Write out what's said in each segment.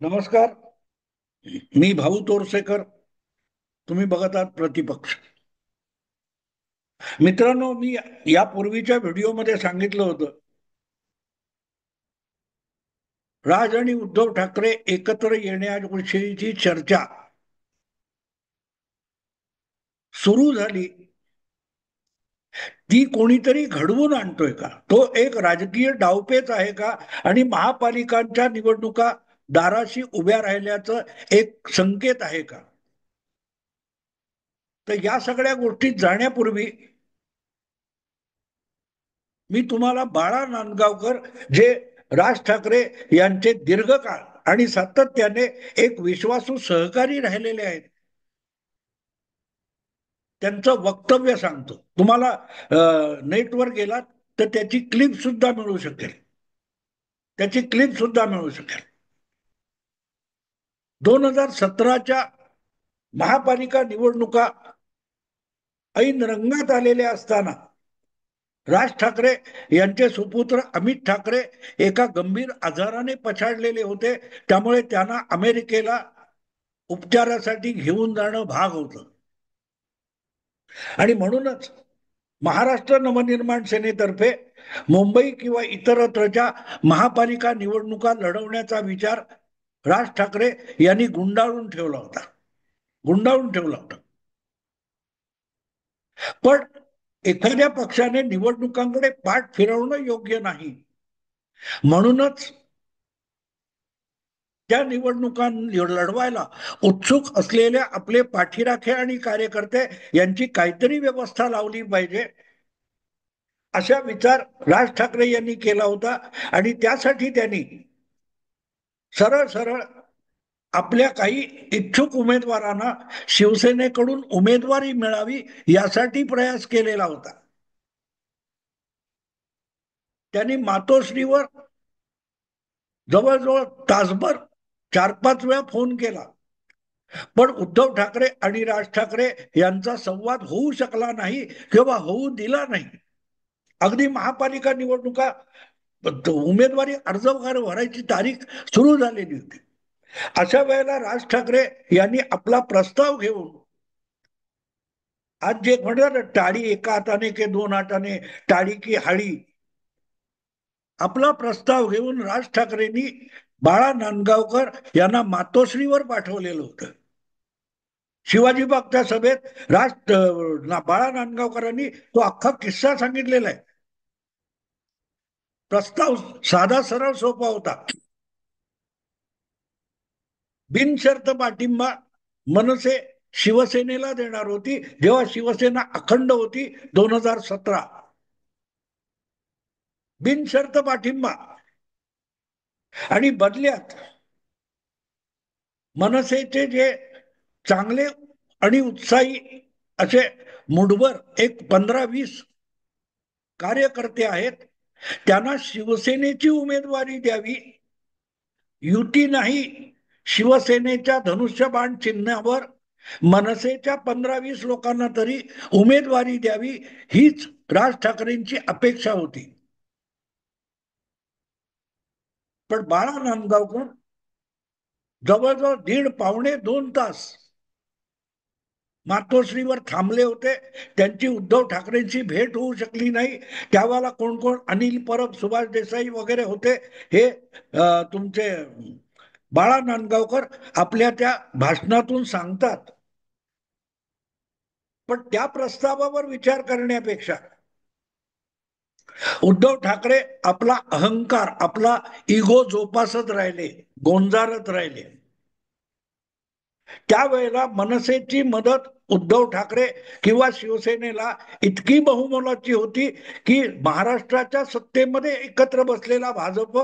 नमस्कार. मी भाऊ तोरसेकर. तुम्ही बघत आहात प्रतिपक्ष. मित्रांनो, मी यापूर्वीच्या व्हिडिओमध्ये सांगितलं होतं, राज आणि उद्धव ठाकरे एकत्र येण्याविषयीची चर्चा सुरू झाली. ती कोणीतरी घडवून आणतोय का, तो एक राजकीय डावपेच आहे का, आणि महापालिकांच्या निवडणुका दाराशी उभ्या राहिल्याचं एक संकेत आहे का? तर या सगळ्या गोष्टीत जाण्यापूर्वी मी तुम्हाला बाळा नांदगावकर, जे राज ठाकरे यांचे दीर्घकाळ आणि सातत्याने एक विश्वासू सहकारी राहिलेले आहेत, त्यांचं वक्तव्य सांगतो तुम्हाला. नेटवर गेलात तर त्याची क्लिप सुद्धा मिळू शकेल. त्याची क्लिप सुद्धा मिळू शकेल. 2017च्या महापालिका निवडणुका ऐन रंगात आलेल्या असताना राज ठाकरे यांचे सुपुत्र अमित ठाकरे एका गंभीर आजाराने पछाडलेले होते. त्यामुळे त्यांना अमेरिकेला उपचारासाठी घेऊन जाणं भाग होतं. आणि म्हणूनच महाराष्ट्र नवनिर्माण सेनेतर्फे मुंबई किंवा इतरत्रच्या महापालिका निवडणुका लढवण्याचा विचार राज ठाकरे यांनी गुंडाळून ठेवला होता. गुंडाळून ठेवला होता. पण एखाद्या पक्षाने निवडणुकांकडे पाठ फिरवणं योग्य नाही. म्हणूनच त्या निवडणुका लढवायला उत्सुक असलेल्या आपले पाठीराखे आणि कार्यकर्ते यांची काहीतरी व्यवस्था लावली पाहिजे, अशा विचार राज ठाकरे यांनी केला होता. आणि त्यासाठी त्यांनी सरळ सरळ आपल्या काही इच्छुक उमेदवारांना शिवसेनेकडून उमेदवारी मिळावी यासाठी प्रयास केलेला होता. त्यांनी मातोश्रीवर जवळजवळ तासभर 4-5 वेळा फोन केला. पण उद्धव ठाकरे आणि राज ठाकरे यांचा संवाद होऊ शकला नाही किंवा होऊ दिला नाही. अगदी महापालिका निवडणुका उमेदवारी अर्ज वगैरे भरायची तारीख सुरू झालेली होती. अशा वेळेला राज ठाकरे यांनी आपला प्रस्ताव घेऊन, आज जे म्हणतात टाळी एका हाताने के दोन हाताने टाळी की हाळी, आपला प्रस्ताव घेऊन राज ठाकरेंनी बाळा नांदगावकर यांना मातोश्रीवर पाठवलेलं होतं. शिवाजी बागच्या सभेत बाळा नांदगावकरांनी तो अख्खा किस्सा सांगितलेला आहे. प्रस्ताव साधा सरळ सोपा होता. बिनशर्त पाठिंबा मनसे शिवसेनेला देणार होती, जेव्हा शिवसेना अखंड होती 2017. बिनशर्त पाठिंबा. आणि बदल्यात मनसेचे जे चांगले आणि उत्साही असे मुठभर एक 15-20 कार्यकर्ते आहेत, त्यांना शिवसेनेची उमेदवारी द्यावी. युती नाही, शिवसेनेच्या धनुष्यबाण चिन्हावर मनसेच्या 15-20 लोकांना तरी उमेदवारी द्यावी, हीच राज ठाकरेंची अपेक्षा होती. पण बाळा नांदगावकर जवळजवळ 1.5-2 तास मातोश्रीवर थांबले होते. त्यांची उद्धव ठाकरेंची भेट होऊ शकली नाही. त्यावेळेला कोण कोण, अनिल परब, सुभाष देसाई वगैरे होते. हे तुमचे बाळा नांदगावकर आपल्या त्या भाषणातून सांगतात. पण त्या प्रस्तावावर विचार करण्यापेक्षा उद्धव ठाकरे आपला अहंकार, आपला इगो जोपासत राहिले, गोंजारत राहिले. त्यावेळेला मनसेची मदत उद्धव ठाकरे किंवा शिवसेनेला इतकी बहुमोलाची होती की महाराष्ट्राच्या सत्तेमध्ये एकत्र बसलेला भाजप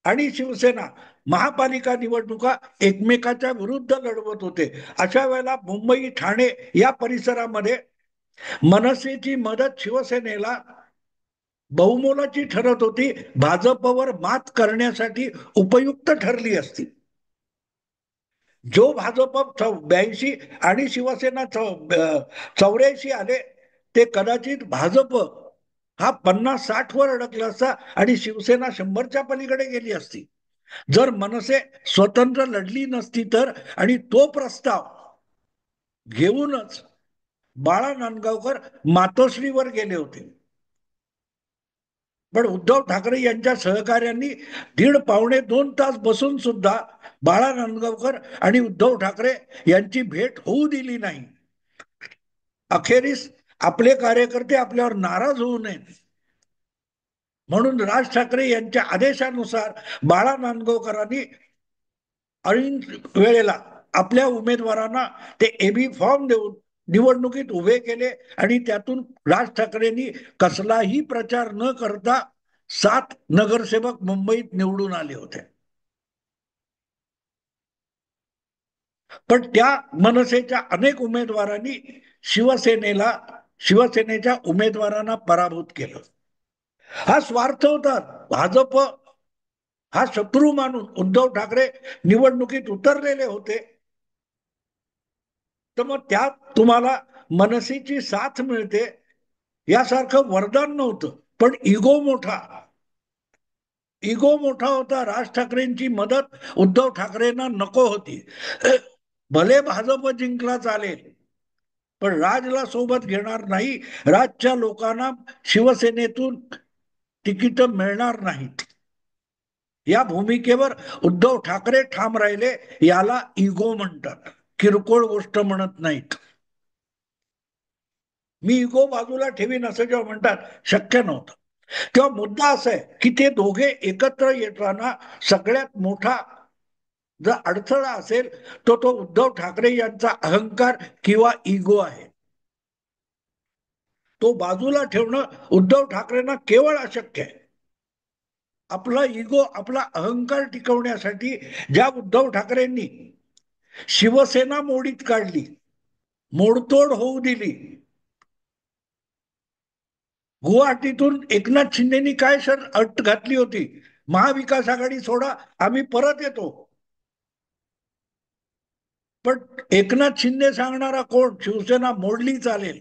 आणि शिवसेना महापालिका निवडणुका एकमेकाच्या विरुद्ध लढवत होते. अशा वेळेला मुंबई, ठाणे या परिसरामध्ये मनसेची मदत शिवसेनेला बहुमोलाची ठरत होती, भाजपवर मात करण्यासाठी उपयुक्त ठरली असती. जो भाजप 82 आणि शिवसेना 84 आले, ते कदाचित भाजप हा 50-60 वर अडकला असता आणि शिवसेना 100च्या पलीकडे गेली असती. जर मनसे स्वतंत्र लढली नसती तर, आणि तो प्रस्ताव घेऊनच बाळा नांदगावकर मातोश्रीवर गेले होते. पण उद्धव ठाकरे यांच्या सहकार्यांनी दीड पावणे 2 तास बसून सुद्धा बाळा नांदगावकर आणि उद्धव ठाकरे यांची भेट होऊ दिली नाही. अखेरीस आपले कार्यकर्ते आपल्यावर नाराज होऊ नयेत म्हणून राज ठाकरे यांच्या आदेशानुसार बाळा नांदगावकरांनी ऐन वेळेला आपल्या उमेदवारांना ते एबी फॉर्म देऊन निवडणुकीत उभे केले, आणि त्यातून राज ठाकरेंनी कसलाही प्रचार न करता 7 नगरसेवक मुंबईत निवडून आले होते. पण त्या मनसेच्या अनेक उमेदवारांनी शिवसेनेच्या उमेदवारांना पराभूत केलं. हा स्वार्थ होता. भाजप हा शत्रू मानून उद्धव ठाकरे निवडणुकीत उतरलेले होते. तर मग त्यात तुम्हाला मनसेची साथ मिळते यासारखं वरदान नव्हतं. पण इगो मोठा होता. राज ठाकरेंची मदत उद्धव ठाकरेंना नको होती. भले भाजप जिंकला चालेल, पण राजला सोबत घेणार नाही. राजच्या लोकांना शिवसेनेतून तिकीट मिळणार नाहीत. या भूमिकेवर उद्धव ठाकरे ठाम राहिले. याला इगो म्हणतात, किरकोळ गोष्ट म्हणत नाहीत. मी इगो बाजूला ठेवीन असं जेव्हा म्हणतात, शक्य नव्हतं. तेव्हा मुद्दा असा आहे की ते दोघे एकत्र येताना सगळ्यात मोठा जर अडथळा असेल तो उद्धव ठाकरे यांचा अहंकार किंवा इगो आहे. तो बाजूला ठेवणं उद्धव ठाकरेंना केवळ अशक्य आहे. आपला इगो, आपला अहंकार टिकवण्यासाठी ज्या उद्धव ठाकरेंनी शिवसेना मोडीत काढली, मोडतोड होऊ दिली. गुवाहाटीतून एकनाथ शिंदेनी काय अट घातली होती, महाविकास आघाडी सोडा, आम्ही परत येतो. पण एकनाथ शिंदे सांगणारा कोण, शिवसेना मोडली चालेल.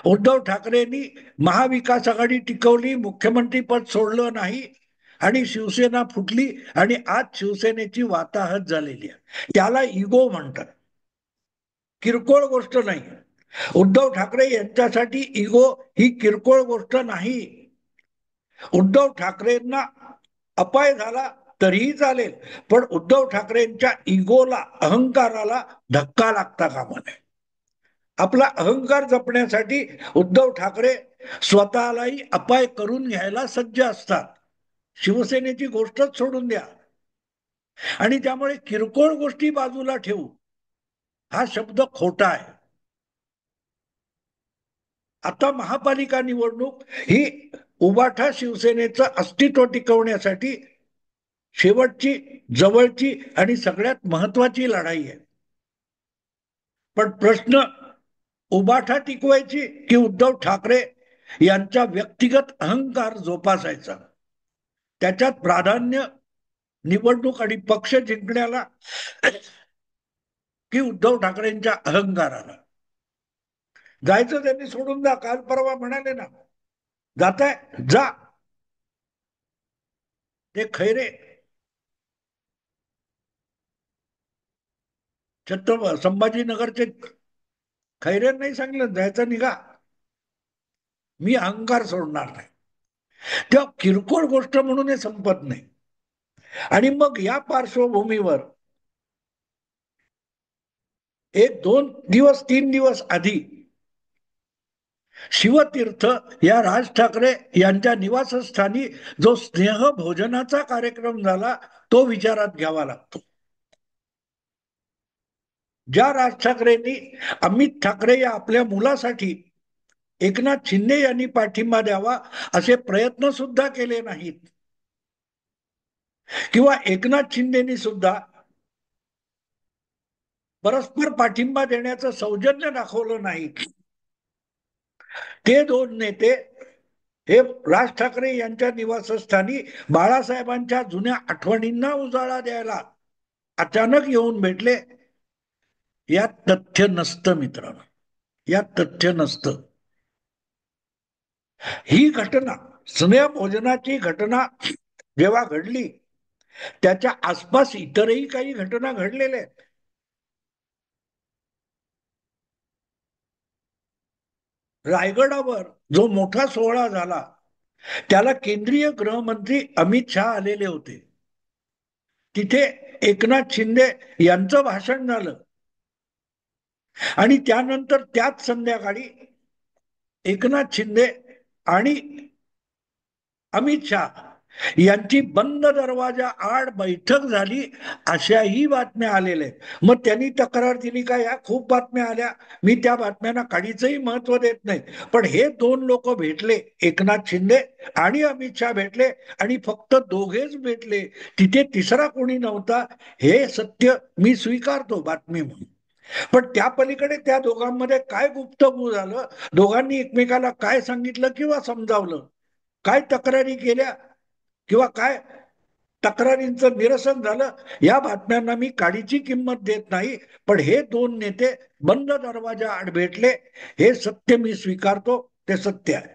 उद्धव ठाकरेंनी महाविकास आघाडी टिकवली, मुख्यमंत्री पद सोडलं नाही, आणि शिवसेना फुटली, आणि आज शिवसेनेची वाताहत झालेली आहे. त्याला इगो म्हणतात, किरकोळ गोष्ट नाही. उद्धव ठाकरे यांच्यासाठी इगो ही किरकोळ गोष्ट नाही. उद्धव ठाकरेंना अपाय झाला तरीही चालेल, पण उद्धव ठाकरेंच्या इगोला, अहंकाराला धक्का लागता कामा नये. आपला अहंकार जपण्यासाठी उद्धव ठाकरे स्वतःलाही अपाय करून घ्यायला सज्ज असतात. शिवसेनेची गोष्टच सोडून द्या. आणि त्यामुळे किरकोळ गोष्टी बाजूला ठेवू हा शब्द खोटा आहे. आता महापालिका निवडणूक ही उबाठा शिवसेनेचं अस्तित्व टिकवण्यासाठी शेवटची, जवळची आणि सगळ्यात महत्वाची लढाई आहे. पण प्रश्न उबाठा टिकवायची की उद्धव ठाकरे यांचा व्यक्तिगत अहंकार जोपासायचा, त्याच्यात प्राधान्य निवडणूक आणि पक्ष जिंकण्याला की उद्धव ठाकरेंच्या अहंकाराला. जायचं त्यांनी सोडून जा. काल परवा म्हणाले ना, जाताय जा. ते खैरे संभाजीनगरचे खैरे नाही सांगितलं जायचं निघा, मी अहंकार सोडणार नाही. तेव्हा किरकोळ गोष्ट म्हणून हे संपत नाही. आणि मग या पार्श्वभूमीवर 1-2 दिवस 3 दिवस आधी शिवतीर्थ या राज ठाकरे यांच्या निवासस्थानी जो स्नेह भोजनाचा कार्यक्रम झाला तो विचारात घ्यावा लागतो. ज्या राज ठाकरेंनी अमित ठाकरे या आपल्या मुलासाठी एकनाथ शिंदे यांनी पाठिंबा द्यावा असे प्रयत्न सुद्धा केले नाहीत, किंवा एकनाथ शिंदेनी सुद्धा परस्पर पाठिंबा देण्याचं सौजन्य दाखवलं नाही. ते दोन नेते हे राज ठाकरे यांच्या निवासस्थानी बाळासाहेबांच्या जुन्या आठवणींना उजाळा द्यायला अचानक येऊन भेटले. यात तथ्य नसतं मित्रांनो, यात तथ्य नसतं. ही घटना, स्नेह भोजनाची घटना जेव्हा घडली त्याच्या आसपास इतरही काही घटना घडलेल्या आहेत. रायगडावर जो मोठा सोहळा झाला त्याला केंद्रीय गृहमंत्री अमित शहा आलेले होते. तिथे एकनाथ शिंदे यांचं भाषण झालं आणि त्यानंतर त्याच संध्याकाळी एकनाथ शिंदे आणि अमित शहा यांची बंद दरवाजा आड बैठक झाली अशाही बातम्या आलेल्या आहेत. मग त्यांनी तक्रार दिली का? या खूप बातम्या आल्या, मी त्या बातम्यांना काडीचंही महत्व देत नाही. पण हे दोन लोक भेटले, एकनाथ शिंदे आणि अमित शहा भेटले आणि फक्त दोघेच भेटले, तिथे तिसरा कोणी नव्हता. हे सत्य मी स्वीकारतो बातमी म्हणून. पण त्या पलीकडे त्या दोघांमध्ये काय गुप्तगू झालं, दोघांनी एकमेकाला काय सांगितलं किंवा समजावलं, काय तक्रारी केल्या किंवा काय तक्रारींचं निरसन झालं, या बातम्यांना मी काडीची किंमत देत नाही. पण हे दोन नेते बंद दरवाजा आड भेटले, हे सत्य मी स्वीकारतो, ते सत्य आहे.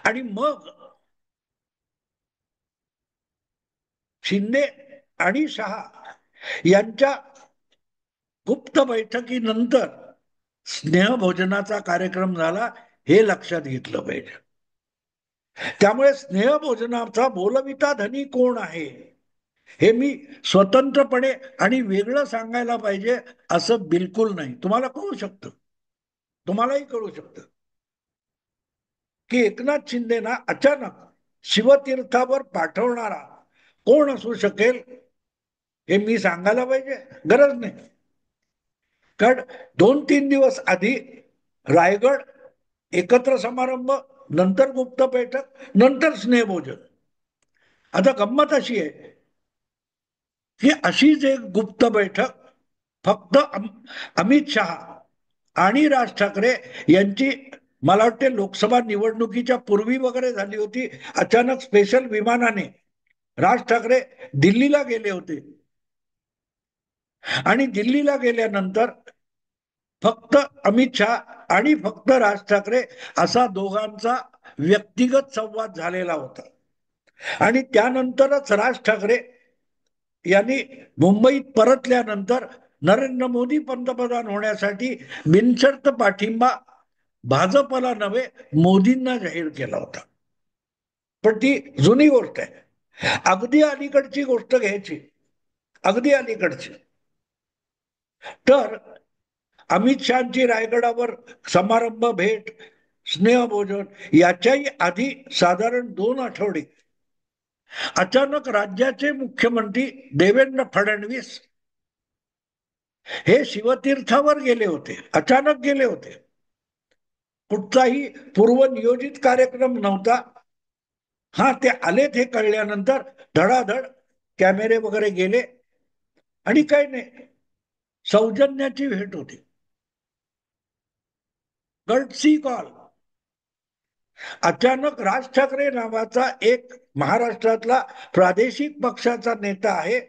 आणि मग शिंदे आणि शहा यांच्या गुप्त बैठकीनंतर स्नेहभोजनाचा कार्यक्रम झाला, हे लक्षात घेतलं पाहिजे. त्यामुळे स्नेहभोजनाचा बोलविता धनी कोण आहे हे मी स्वतंत्रपणे आणि वेगळं सांगायला पाहिजे असं बिलकुल नाही. तुम्हाला कळू शकतं, तुम्हालाही कळू शकतं की एकनाथ शिंदेना अचानक शिवतीर्थावर पाठवणारा कोण असू शकेल हे मी सांगायला पाहिजे? गरज नाही. कारण 2-3 दिवस आधी रायगड एकत्र समारंभ, नंतर गुप्त बैठक, नंतर स्नेहभोजन. आता गंमत अशी आहे की अशीच एक गुप्त बैठक फक्त अमित शहा आणि राज ठाकरे यांची मला वाटते लोकसभा निवडणुकीच्या पूर्वी वगैरे झाली होती. अचानक स्पेशल विमानाने राज ठाकरे दिल्लीला गेले होते आणि दिल्लीला गेल्यानंतर फक्त अमित शहा आणि फक्त राज ठाकरे असा दोघांचा व्यक्तिगत संवाद झालेला होता. आणि त्यानंतरच राज ठाकरे यांनी मुंबईत परतल्यानंतर नरेंद्र मोदी पंतप्रधान होण्यासाठी बिनशर्त पाठिंबा भाजपला नव्हे मोदींना जाहीर केला होता. पण ती जुनी गोष्ट आहे. अगदी अलीकडची गोष्ट घ्यायची, अगदी अलीकडची, तर अमित शहाची रायगडावर समारंभ भेट स्नेहभोजन याच्याही आधी साधारण 2 आठवडे अचानक राज्याचे मुख्यमंत्री देवेंद्र फडणवीस हे शिवतीर्थावर गेले होते, अचानक गेले होते. कुठचाही पूर्वनियोजित कार्यक्रम नव्हता. हा, ते आलेत हे कळल्यानंतर धडाधड कॅमेरे वगैरे गेले आणि काही नाही, सौजन्याची भेट होती, गर्टसी कॉल. अचानक राज ठाकरे नावाचा एक महाराष्ट्रातला प्रादेशिक पक्षाचा नेता आहे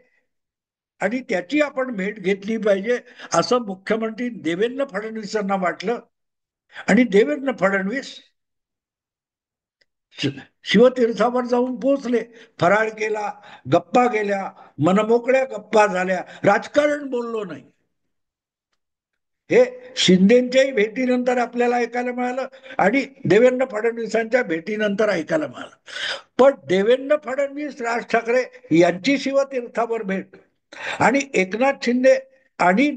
आणि त्याची आपण भेट घेतली पाहिजे असं मुख्यमंत्री देवेंद्र फडणवीसांना वाटलं आणि देवेंद्र फडणवीस शिवतीर्थावर जाऊन पोहोचले. फराळ केला, गप्पा गेल्या, मनमोकळ्या गप्पा झाल्या, राजकारण बोललो नाही. हे शिंदेच्याही भेटीनंतर आपल्याला ऐकायला मिळालं आणि देवेंद्र फडणवीसांच्या भेटीनंतर ऐकायला मिळालं. पण देवेंद्र फडणवीस राज ठाकरे यांची शिवतीर्थावर भेट आणि एकनाथ शिंदे आणि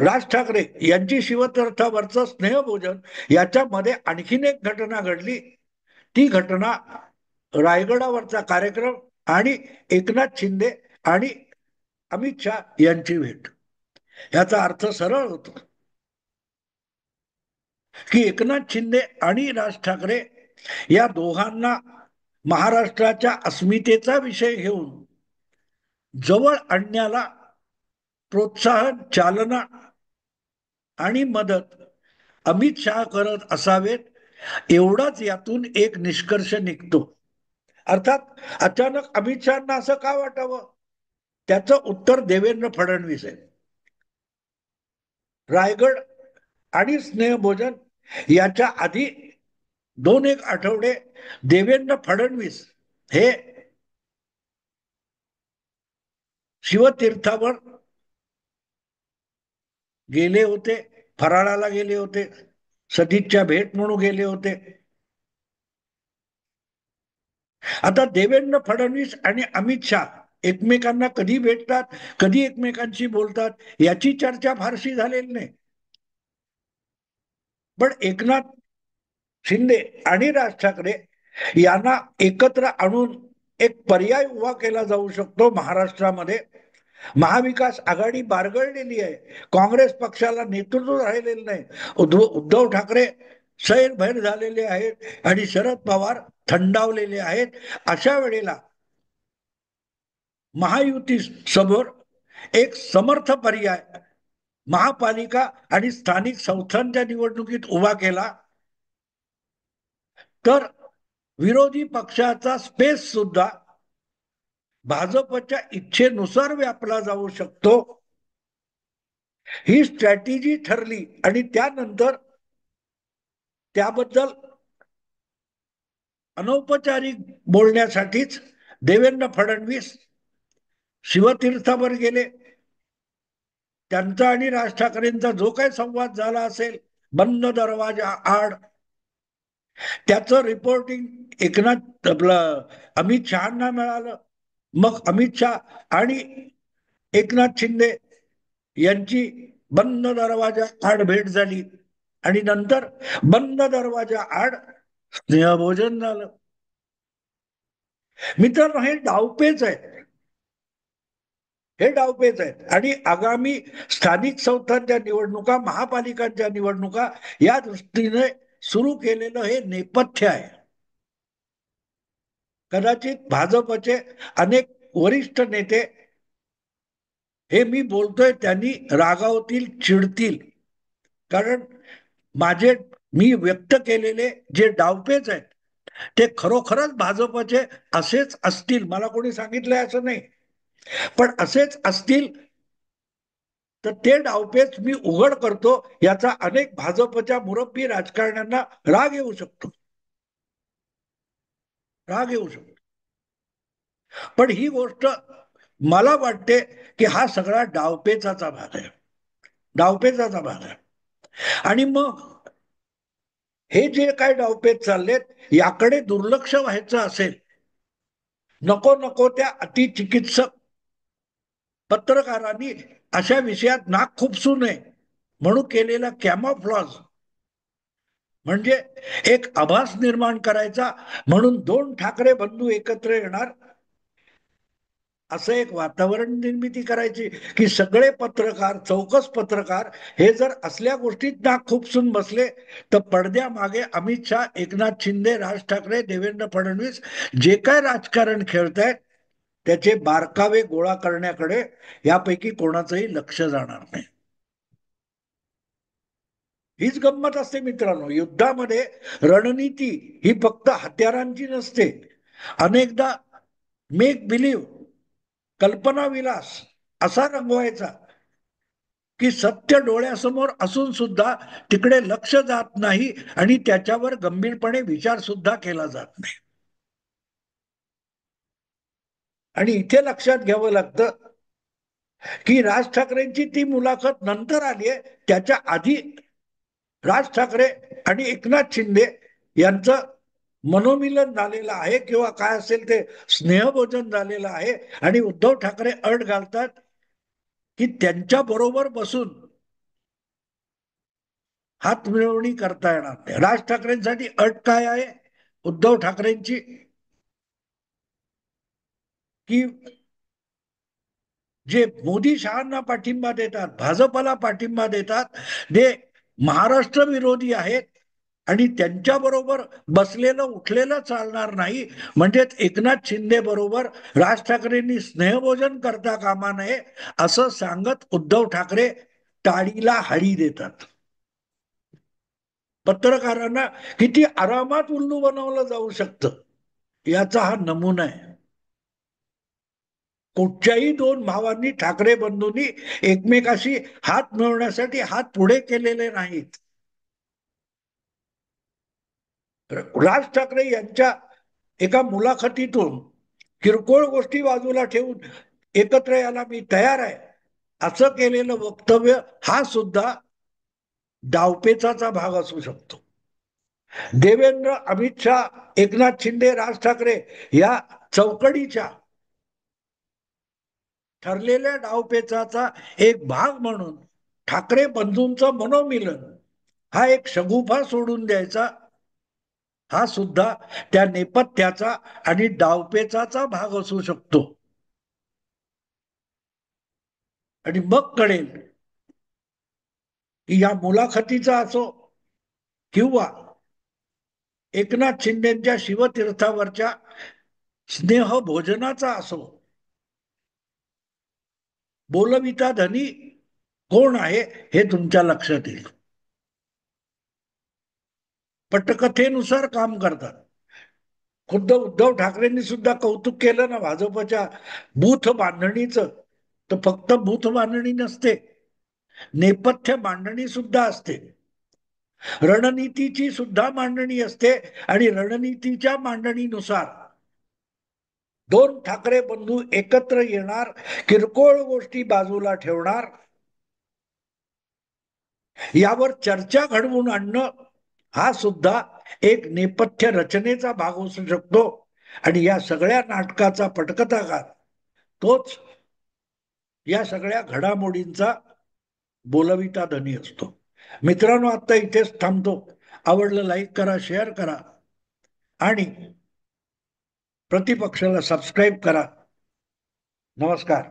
राज ठाकरे यांची शिवतीर्थावरचं स्नेहभोजन याच्यामध्ये आणखीन एक घटना घडली. ती घटना रायगडावरचा कार्यक्रम आणि एकनाथ शिंदे आणि अमित शहा यांची भेट. याचा अर्थ सरळ होतो की एकनाथ शिंदे आणि राज ठाकरे या दोघांना महाराष्ट्राच्या अस्मितेचा विषय घेऊन जवळ आणण्याला प्रोत्साहन, चालना आणि मदत अमित शहा करत असावेत, एवढाच यातून एक निष्कर्ष निघतो. अर्थात अचानक अमित शहाना असं का वाटावं, त्याचं उत्तर देवेंद्र फडणवीस आहे. रायगड आणि स्नेहभोजन याच्या आधी 2-1 आठवडे देवेंद्र फडणवीस हे शिवतीर्थावर गेले होते, फराळाला गेले होते, सदिच्छा भेट म्हणून गेले होते. आता देवेंद्र फडणवीस आणि अमित शहा एकमेकांना कधी भेटतात, कधी एकमेकांशी बोलतात याची चर्चा फारशी झालेली नाही. पण एकनाथ शिंदे आणि राज ठाकरे यांना एकत्र आणून एक पर्याय उभा केला जाऊ शकतो महाराष्ट्रामध्ये. महाविकास आघाडी बारगळलेली आहे, काँग्रेस पक्षाला नेतृत्व राहिलेलं नाही, उद्धव ठाकरे सैरभैर झालेले आहेत आणि शरद पवार थंडावलेले आहेत. अशा वेळेला महायुती समोर एक समर्थ पर्याय महापालिका आणि स्थानिक संस्थांच्या निवडणुकीत उभा केला तर विरोधी पक्षाचा स्पेस सुद्धा भाजपच्या इच्छेनुसार व्यापला जाऊ शकतो. ही स्ट्रॅटेजी ठरली आणि त्यानंतर त्याबद्दल अनौपचारिक बोलण्यासाठीच देवेंद्र फडणवीस शिवतीर्थावर गेले. त्यांचा आणि राज ठाकरेंचा जो काही संवाद झाला असेल बंद दरवाजा आड, त्याचं रिपोर्टिंग एकनाथ आपलं अमित शहाना मिळालं. मग अमित शहा आणि एकनाथ शिंदे यांची बंद दरवाजा आड भेट झाली आणि नंतर बंद दरवाजा आड स्नेहभोजन झालं. मित्रांनो, हे डावपेच आहेत, हे डावपेच आहेत. आणि आगामी स्थानिक संस्थांच्या निवडणुका, महापालिकांच्या निवडणुका या दृष्टीने सुरू केलेलं हे नेपथ्य आहे. कदाचित भाजपचे अनेक वरिष्ठ नेते हे मी बोलतोय त्यांनी रागावतील, चिडतील, कारण माझे मी व्यक्त केलेले जे डावपेच आहेत ते खरोखरच भाजपचे असेच असतील. मला कोणी सांगितलंय असं नाही, पण असेच असतील तर ते डावपेच मी उघड करतो. याचा अनेक भाजपच्या मुरब्बी राजकारण्यांना राग येऊ शकतो, राग येऊ शकतो. पण ही गोष्ट मला वाटते की हा सगळा डावपेचाचा भाग आहे, डावपेचाचा भाग आहे. आणि मग हे जे काय डावपेच चाललेत याकडे दुर्लक्ष व्हायचं असेल, नको नको त्या अतिचिकित्सक पत्रकारांनी अशा विषयात नाक खुपसू नये म्हणून केलेला कॅमोफ्लॉज, म्हणजे एक आभास निर्माण करायचा म्हणून दोन ठाकरे बंधू एकत्र येणार असं एक वातावरण निर्मिती करायची की सगळे पत्रकार, चौकस पत्रकार हे जर असल्या गोष्टीत नाक खुपसून बसले तर पडद्यामागे अमित शहा, एकनाथ शिंदे, राज ठाकरे, देवेंद्र फडणवीस जे काय राजकारण खेळतायत त्याचे बारकावे गोळा करण्याकडे यापैकी कोणाचंही लक्ष जाणार नाही. हीच गंमत असते मित्रांनो. युद्धामध्ये रणनीती ही फक्त हत्यारांची नसते. अनेकदा मेक बिलीव्ह, कल्पना विलास असा रंगवायचा की सत्य डोळ्यासमोर असून सुद्धा तिकडे लक्ष जात नाही आणि त्याच्यावर गंभीरपणे विचार सुद्धा केला जात नाही. आणि इथे लक्षात घ्यावं लागतं की राज ठाकरेंची ती मुलाखत नंतर आली आहे, त्याच्या आधी राज ठाकरे आणि एकनाथ शिंदे यांचं मनोमिलन झालेलं आहे किंवा काय असेल ते स्नेहभोजन झालेलं आहे. आणि उद्धव ठाकरे अट घालतात की त्यांच्या बरोबर बसून हात मिळवणी करता येणार नाही. राज ठाकरेंसाठी अट काय आहे उद्धव ठाकरेंची, की जे मोदी शहांना पाठिंबा देतात, भाजपला पाठिंबा देतात, ते महाराष्ट्र विरोधी आहेत आणि त्यांच्याबरोबर बसलेलं उठलेलं चालणार नाही. म्हणजेच एकनाथ शिंदे बरोबर राज ठाकरेंनी स्नेहभोजन करता कामा नये असं सांगत उद्धव ठाकरे टाळीला हाडी देतात. पत्रकारांना किती आरामात उल्लू बनवलं जाऊ शकतं याचा हा नमुना आहे. कुठच्याही दोन भावांनी, ठाकरे बंधूंनी एकमेकाशी हात मिळवण्यासाठी हात पुढे केलेले नाहीत. राज ठाकरे यांच्या एका मुलाखतीतून किरकोळ गोष्टी बाजूला ठेवून एकत्र यायला मी तयार आहे, असं केलेलं वक्तव्य हा सुद्धा डावपेचाचा भाग असू शकतो. देवेंद्र, अमित शहा, एकनाथ शिंदे, राज ठाकरे या चौकडीच्या ठरलेल्या डावपेचाचा एक भाग म्हणून ठाकरे बंधूंचं मनोमिलन हा एक शगुफा सोडून द्यायचा, हा सुद्धा त्या नेपथ्याचा आणि डावपेचाचा भाग असू शकतो. आणि मग कळेल की या मुलाखतीचा असो किंवा एकनाथ शिंदेच्या शिवतीर्थावरच्या स्नेह भोजनाचा असो, बोलविता धनी कोण आहे हे तुमच्या लक्षात येईल. पटकथेनुसार काम करतात. खुद्द उद्धव ठाकरेंनी सुद्धा कौतुक केलं ना भाजपच्या बूथ बांधणीचं. तर फक्त बूथ बांधणी नसते, नेपथ्य मांडणी सुद्धा असते, रणनीतीची सुद्धा मांडणी असते. आणि रणनीतीच्या मांडणीनुसार दोन ठाकरे बंधू एकत्र येणार, किरकोळ गोष्टी बाजूला ठेवणार, यावर चर्चा घडवून आणणं हा सुद्धा एक नेपथ्य रचनेचा भाग असू शकतो. आणि या सगळ्या नाटकाचा पटकथाकार तोच या सगळ्या घडामोडींचा बोलविता धनी असतो. मित्रांनो, आता इथेच थांबतो. आवडलं लाईक करा, शेअर करा आणि प्रतिपक्षाला सबस्क्राईब करा. नमस्कार.